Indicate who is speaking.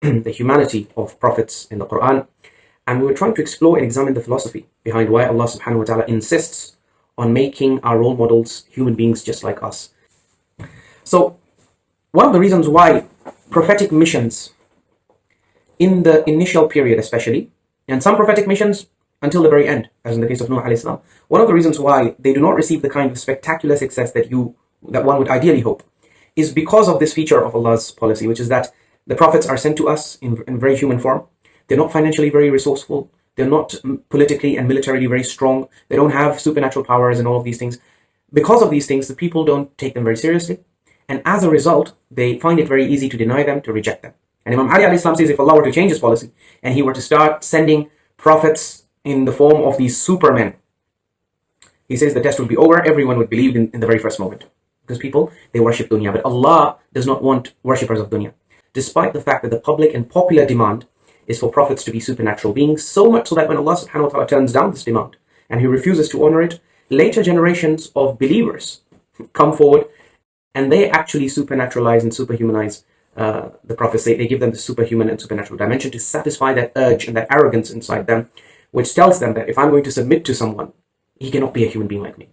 Speaker 1: the humanity of prophets in the Quran. And we were trying to explore and examine the philosophy behind why Allah subhanahu wa ta'ala insists on making our role models human beings just like us. So, one of the reasons why prophetic missions in the initial period especially, and some prophetic missions until the very end, as in the case of NOOR alayhi salam, one of the reasons why they do not receive the kind of spectacular success that one would ideally hope is because of this feature of Allah's policy, which is that the prophets are sent to us in very human form. They're not financially very resourceful. They're not politically and militarily very strong. They don't have supernatural powers and all of these things. Because of these things, the people don't take them very seriously. And as a result, they find it very easy to deny them, to reject them. And Imam Ali alayhi salam says if Allah were to change his policy and he were to start sending prophets in the form of these supermen, he says the test would be over. Everyone would believe in the very first moment. Because people, they worship dunya. But Allah does not want worshippers of dunya. Despite the fact that the public and popular demand is for prophets to be supernatural beings, so much so that when Allah subhanahu wa ta'ala turns down this demand and he refuses to honor it, later generations of believers come forward and they actually supernaturalize and superhumanize the prophets. They give them the superhuman and supernatural dimension to satisfy that urge and that arrogance inside them, which tells them that if I'm going to submit to someone, he cannot be a human being like me.